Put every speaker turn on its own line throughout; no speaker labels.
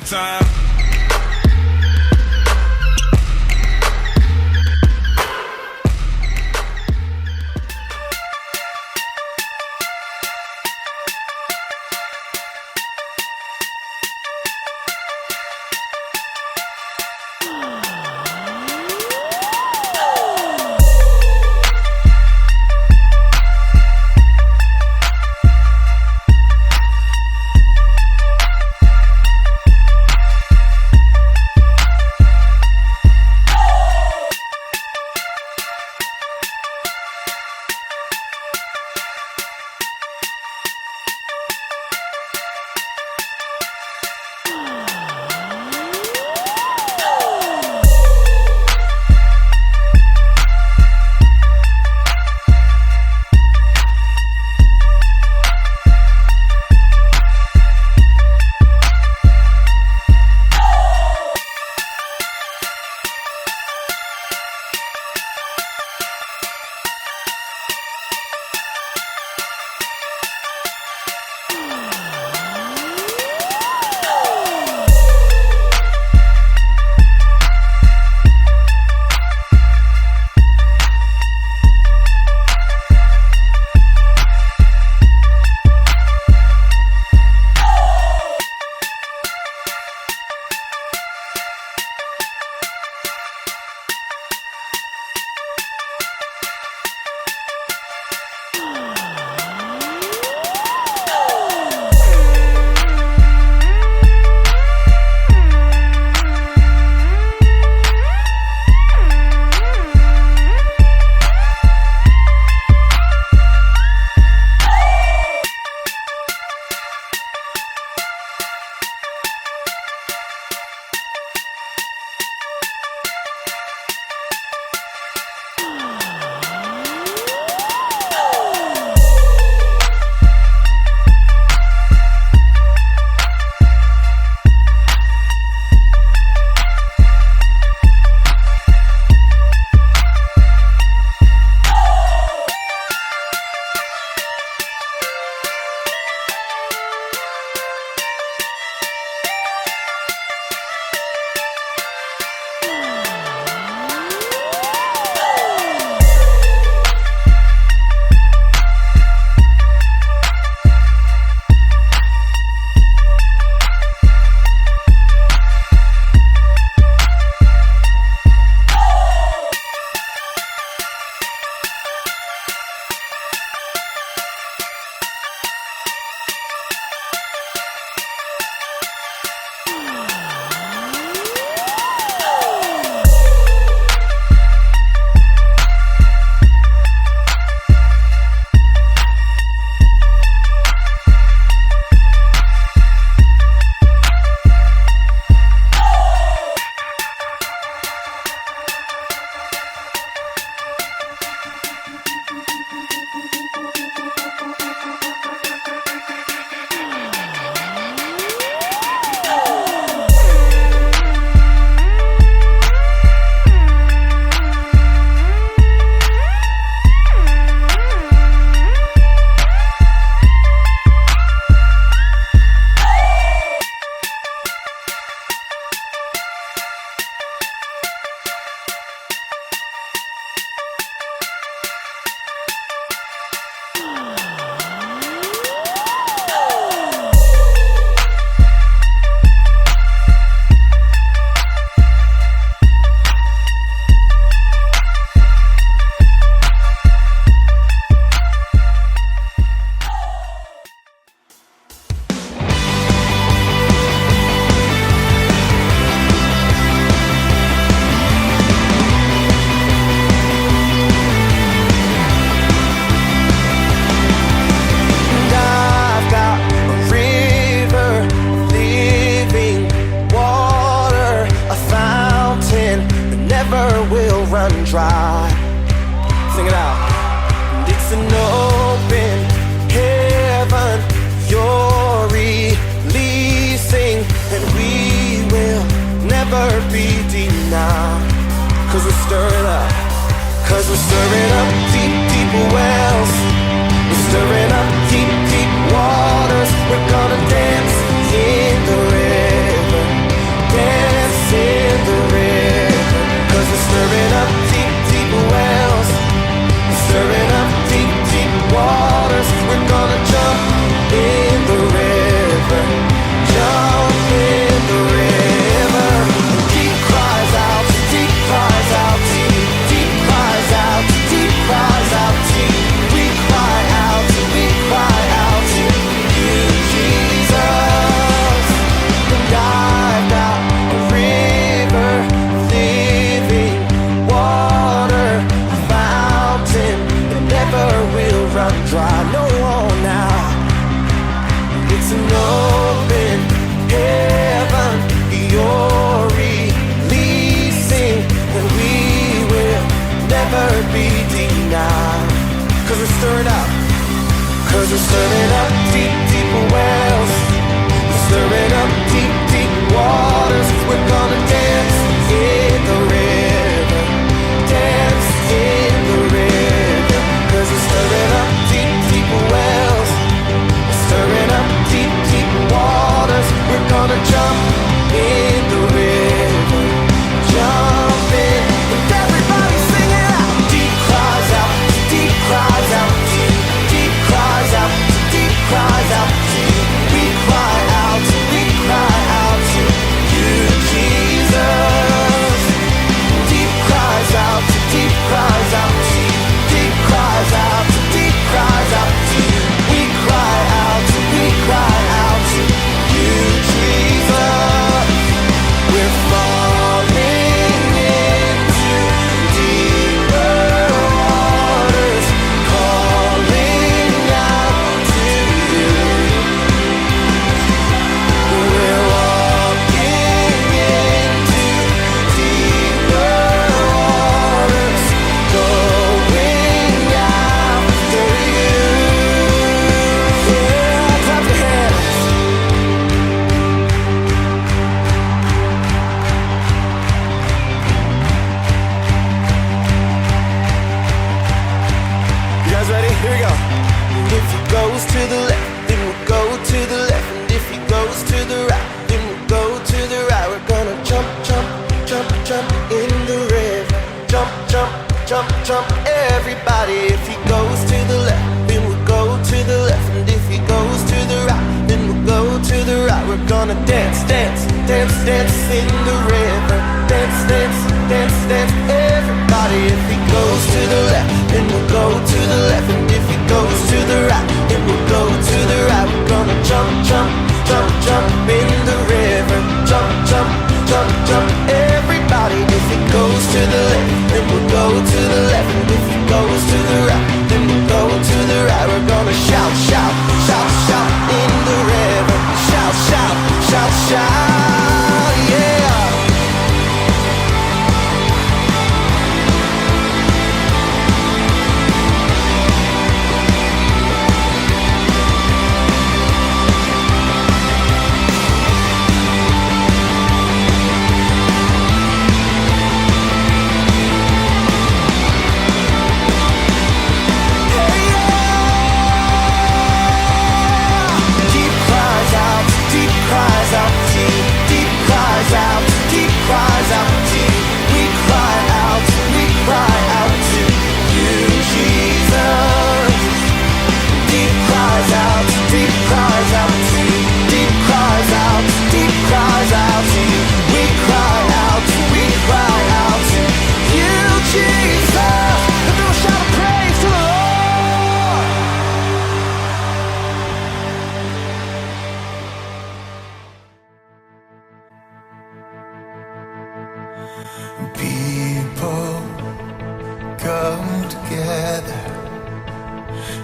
time.
dry. Sing it out. And it's an open heaven you're releasing, and we will never be denied. Cause we're stirring up, cause we're stirring up deep, deep wells. We're stirring up deep, deep waters. We're gonna dance in the river. jump. Everybody, if he goes to the left, then we'll go to the left. And if he goes to the right, then we'll go to the right. We're gonna dance, dance, dance, dance in the river. Dance, dance, dance, dance. Everybody, if he goes to the left, then we'll go to the left. And if he goes to the right, then we'll go to the right. We're gonna jump, jump, jump, jump in the river. Jump, jump, jump, jump. Everybody, if he goes to the left, then we'll go to the left. And if he goes to the right, then we'll go to the right. We're gonna shout, shout, shout, shout in the river. Shout, shout, shout, shout, yeah. People come together,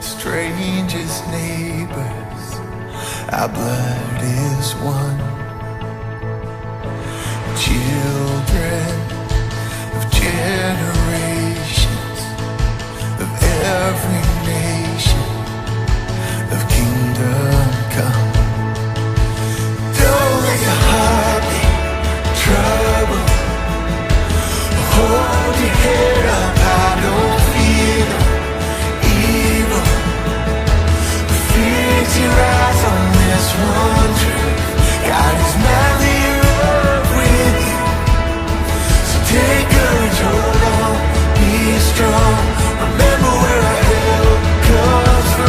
strangers, neighbors, our blood is one. Children of generations, of every nation, of kingdom come. Don't let your heart be troubled. Hold your head up, I don't fear no evil. Fix your eyes on this one truth: God is madly in love with you. So take courage, hold on, be strong. Remember where our help comes from.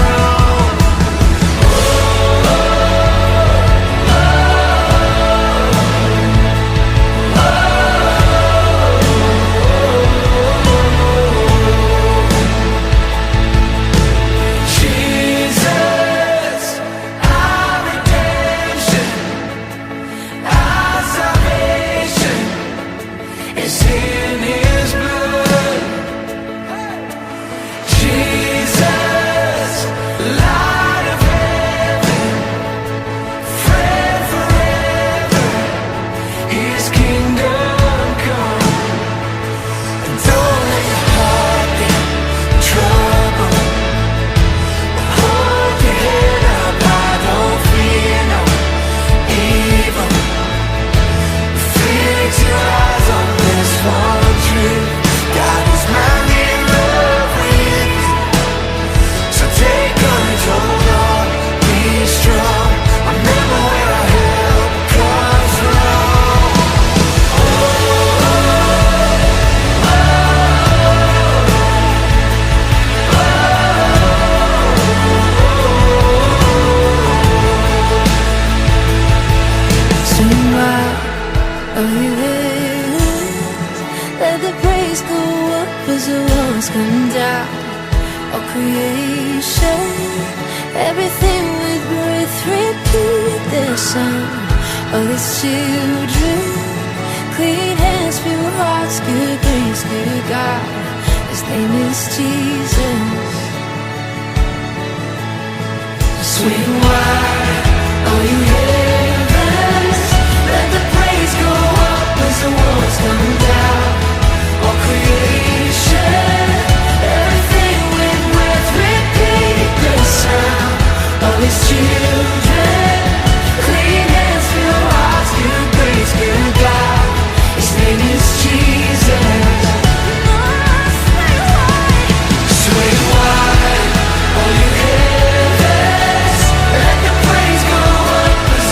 Let the praise go up as the walls come down. All creation, everything with breath, repeat their song. All His children, clean hands, pure hearts, good grace, good God. His name is Jesus. Swing wide, all you heavens. Let the praise go up as the walls come down. All creation, everything with breath, repeat the sound. All His children, clean hands, pure hearts, good grace, good God. His name is Jesus. Swing wide, all you heavens. Let the praise go up as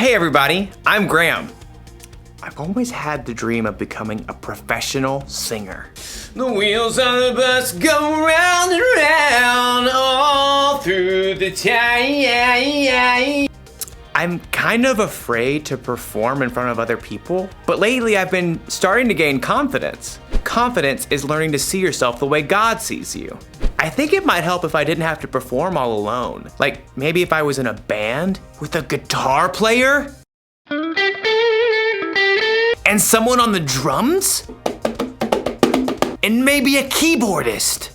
Hey everybody, I'm Graham. I've always had the dream of becoming a professional singer. The wheels on the bus go round and round all through the town. I'm kind of afraid to perform in front of other people, but lately I've been starting to gain confidence. Confidence is learning to see yourself the way God sees you. I think it might help if I didn't have to perform all alone. Like maybe if I was in a band with a guitar player and someone on the drums and maybe a keyboardist.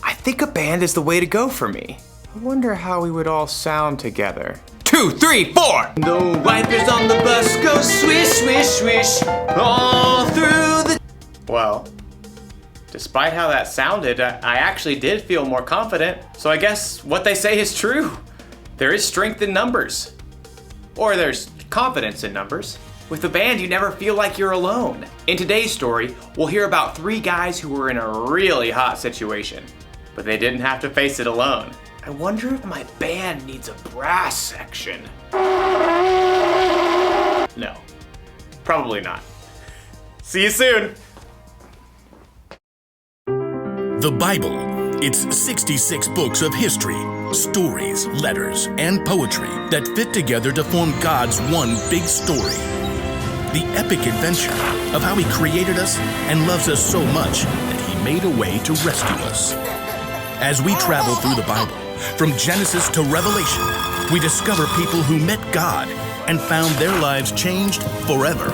I think a band is the way to go for me. I wonder how we would all sound together. 2, 3, 4! The wipers on the bus go swish, swish, swish all through the... Well, despite how that sounded, I actually did feel more confident. So I guess what they say is true. There is strength in numbers. Or there's confidence in numbers. With the band, you never feel like you're alone. In today's story, we'll hear about 3 guys who were in a really hot situation, but they didn't have to face it alone. I wonder if my band needs a brass section. No, probably not. See you soon.
The Bible. It's 66 books of history, stories, letters, and poetry that fit together to form God's one big story. The epic adventure of how He created us and loves us so much that He made a way to rescue us. As we travel through the Bible, from Genesis to Revelation, we discover people who met God and found their lives changed forever.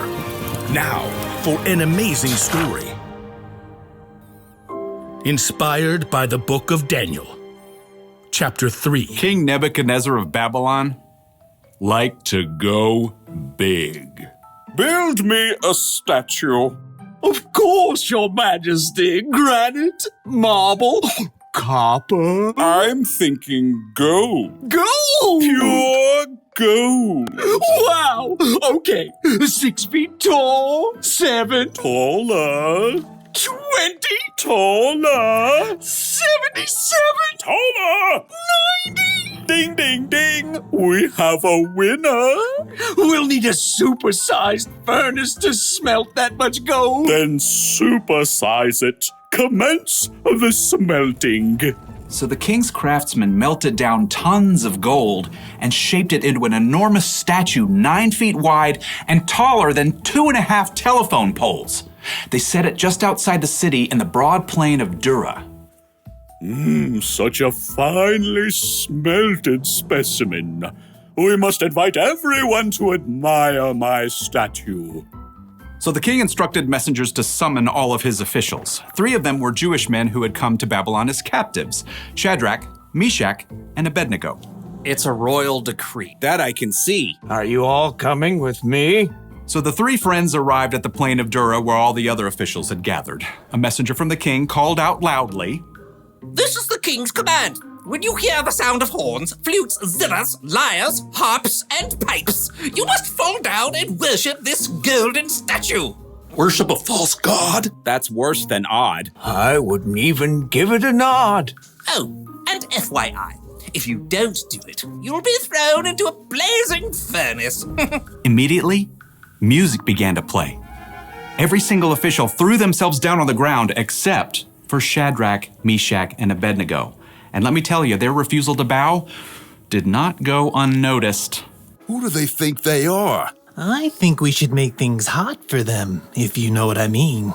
Now, for an amazing story. Inspired by the book of Daniel. Chapter 3.
King Nebuchadnezzar of Babylon liked to go big. Build me a statue.
Of course, Your Majesty. Granite, marble, copper.
I'm thinking gold.
Gold!
Pure gold.
Wow! Okay, 6 feet tall, 7,
Taller.
20,
Taller.
77,
Taller.
90.
Ding, ding, ding. We have a winner.
We'll need a supersized furnace to smelt that much gold.
Then supersize it. Commence the smelting.
So the king's craftsmen melted down tons of gold and shaped it into an enormous statue 9 feet wide and taller than 2.5 telephone poles. They set it just outside the city in the broad plain of Dura.
Such a finely smelted specimen. We must invite everyone to admire my statue.
So the king instructed messengers to summon all of his officials. 3 of them were Jewish men who had come to Babylon as captives: Shadrach, Meshach, and Abednego.
It's a royal decree.
That I can see.
Are you all coming with me?
So the 3 friends arrived at the plain of Dura where all the other officials had gathered. A messenger from the king called out loudly,
This is the king's command. When you hear the sound of horns, flutes, zithers, lyres, harps, and pipes, you must fall down and worship this golden statue.
Worship a false god? That's worse than odd.
I wouldn't even give it a nod.
Oh, and FYI, if you don't do it, you'll be thrown into a blazing furnace.
Immediately, music began to play. Every single official threw themselves down on the ground except for Shadrach, Meshach, and Abednego. And let me tell you, their refusal to bow did not go unnoticed.
Who do they think they are?
I think we should make things hot for them, if you know what I mean.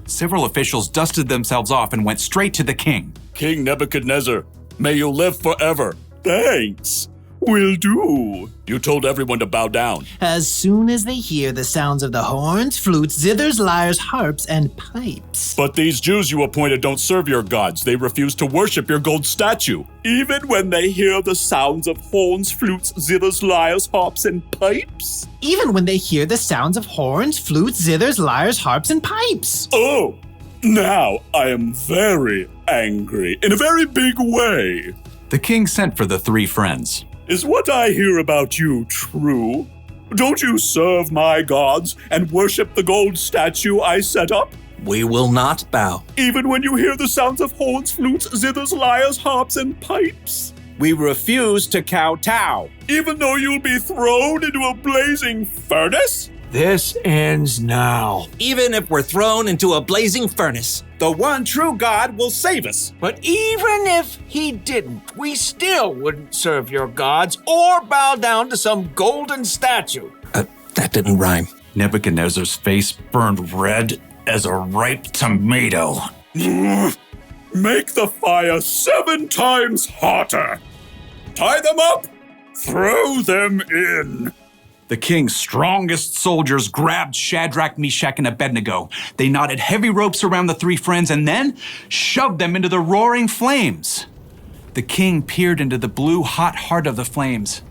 Several officials dusted themselves off and went straight to the king.
King Nebuchadnezzar, may you live forever. Thanks. Will do. You told everyone to bow down.
As soon as they hear the sounds of the horns, flutes, zithers, lyres, harps, and pipes.
But these Jews you appointed don't serve your gods. They refuse to worship your gold statue. Even when they hear the sounds of horns, flutes, zithers, lyres, harps, and pipes?
Even when they hear the sounds of horns, flutes, zithers, lyres, harps, and pipes.
Oh, now I am very angry, in a very big way.
The king sent for the 3 friends.
Is what I hear about you true? Don't you serve my gods and worship the gold statue I set up?
We will not bow.
Even when you hear the sounds of horns, flutes, zithers, lyres, harps, and pipes.
We refuse to kowtow.
Even though you'll be thrown into a blazing furnace?
This ends now.
Even if we're thrown into a blazing furnace.
The one true God will save us.
But even if he didn't, we still wouldn't serve your gods or bow down to some golden statue.
That didn't rhyme.
Nebuchadnezzar's face burned red as a ripe tomato.
Make the fire 7 times hotter. Tie them up. Throw them in.
The king's strongest soldiers grabbed Shadrach, Meshach, and Abednego. They knotted heavy ropes around the 3 friends and then shoved them into the roaring flames. The king peered into the blue, hot heart of the flames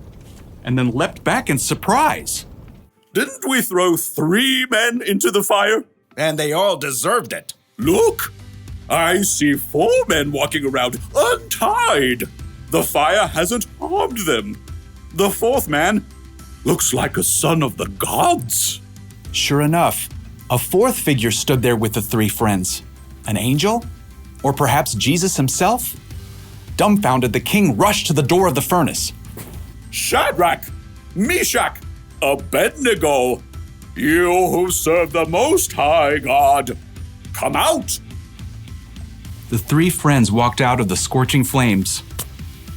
and then leapt back in surprise.
Didn't we throw 3 men into the fire?
And they all deserved it.
Look, I see 4 men walking around untied. The fire hasn't harmed them. The 4th man looks like a son of the gods.
Sure enough, a 4th figure stood there with the 3 friends. An angel? Or perhaps Jesus himself? Dumbfounded, the king rushed to the door of the furnace.
Shadrach, Meshach, Abednego, you who serve the Most High God, come out.
The 3 friends walked out of the scorching flames,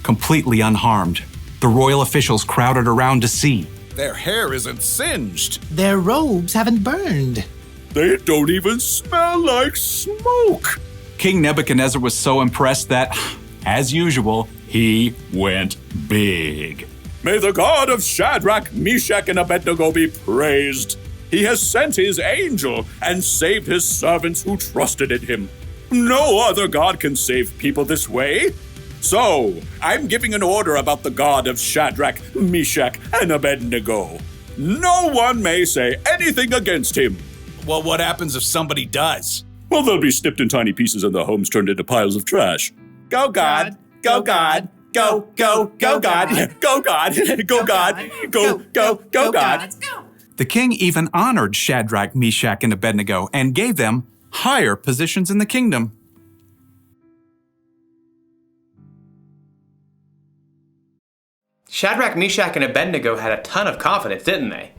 completely unharmed. The royal officials crowded around to see.
Their hair isn't singed.
Their robes haven't burned.
They don't even smell like smoke.
King Nebuchadnezzar was so impressed that, as usual, he went big.
May the God of Shadrach, Meshach, and Abednego be praised. He has sent his angel and saved his servants who trusted in him. No other God can save people this way. So, I'm giving an order about the God of Shadrach, Meshach, and Abednego. No one may say anything against him.
Well, what happens if somebody does?
Well, they'll be snipped in tiny pieces and their homes turned into piles of trash.
Go God, go God, go, go, go God, go God, go God, go God.
The king even honored Shadrach, Meshach, and Abednego and gave them higher positions in the kingdom.
Shadrach, Meshach, and Abednego had a ton of confidence, didn't they?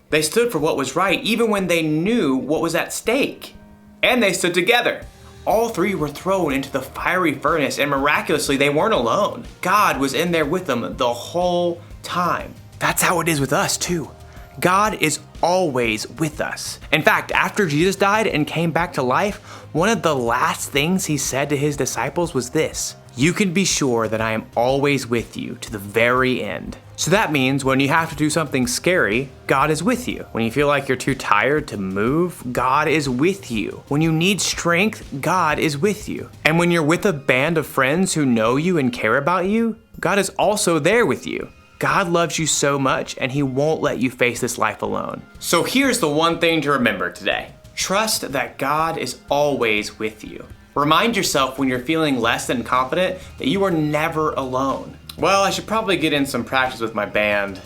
They stood for what was right even when they knew what was at stake. And they stood together. All 3 were thrown into the fiery furnace, and miraculously they weren't alone. God was in there with them the whole time. That's how it is with us too. God is always with us. In fact, after Jesus died and came back to life, one of the last things he said to his disciples was this: "You can be sure that I am always with you to the very end." So that means when you have to do something scary, God is with you. When you feel like you're too tired to move, God is with you. When you need strength, God is with you. And when you're with a band of friends who know you and care about you, God is also there with you. God loves you so much, and he won't let you face this life alone. So here's the one thing to remember today. Trust that God is always with you. Remind yourself when you're feeling less than confident that you are never alone. Well, I should probably get in some practice with my band.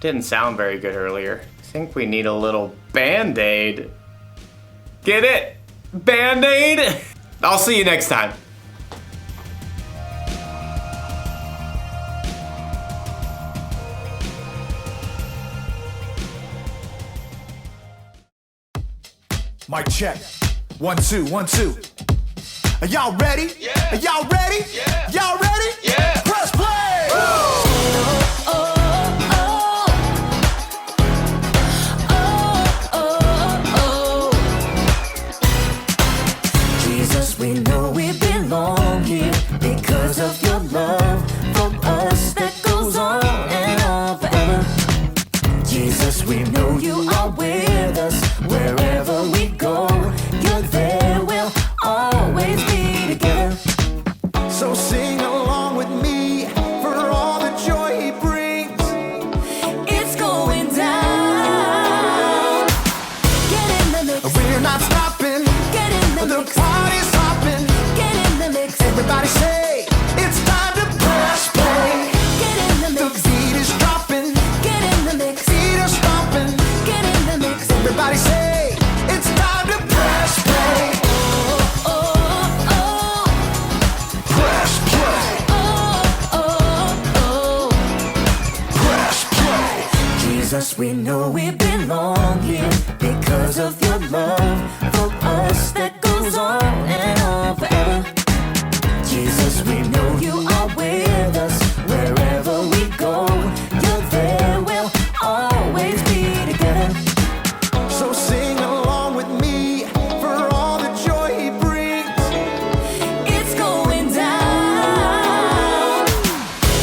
Didn't sound very good earlier. I think we need a little Band-Aid. Get it? Band-Aid? I'll see you next time.
Mic check. 1, 2, 1, 2. Are y'all ready? Yeah. Are y'all ready? Yeah. Y'all ready? Yeah. Press play.
Jesus, we know we belong here because of your love for us that goes on and on forever. Jesus, we know you are with us wherever we go. You're there, we'll always be together.
So sing along with me for all the joy he brings.
It's going down. Get in the mix.
We're not stopping.
Get in the
The
mix.
party's hopping.
Get in the mix.
Everybody say it's time to press play.
Get in the
The
mix.
beat is dropping.
Get in the mix.
Feet are stomping.
Get in the mix.
Everybody say it's
Jesus, we know we belong here because of your love for us that goes on and on forever. Jesus, we know you are with us wherever we go. You're there, we'll always be together.
So sing along with me for all the joy he brings.
It's going down.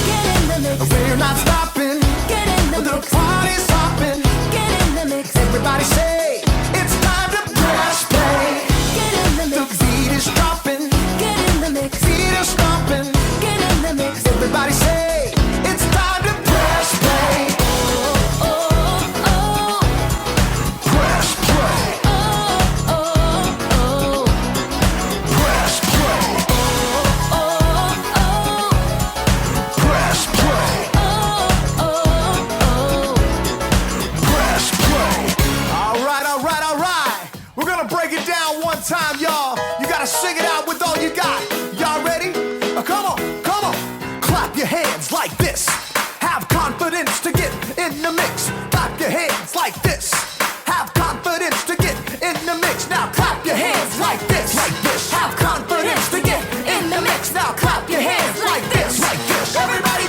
Get in the mix.
We're not stopping.
Get in the
The
mix.
party's hopping.
Get in the mix.
Everybody say it's time to press play.
Get in the
The
mix.
beat is dropping.
Get in the mix.
Feet are stomping.
Get in the mix.
Everybody say it's time to press play.
Oh, oh, oh.
Press play.
Oh, oh, oh.
Press play.
Oh, oh.
Press play.
Oh, oh,
Press play. All right, all right, all right. We're gonna break it down one time, y'all. You gotta sing it out with all you got. Y'all ready? Come on, come on. Clap your hands like this. Have confidence to get in the mix. Clap your hands like this. Have confidence to get in the mix. Now clap your hands like this. Like this. Have confidence to get in the mix. Now clap your hands like this. Like this. Everybody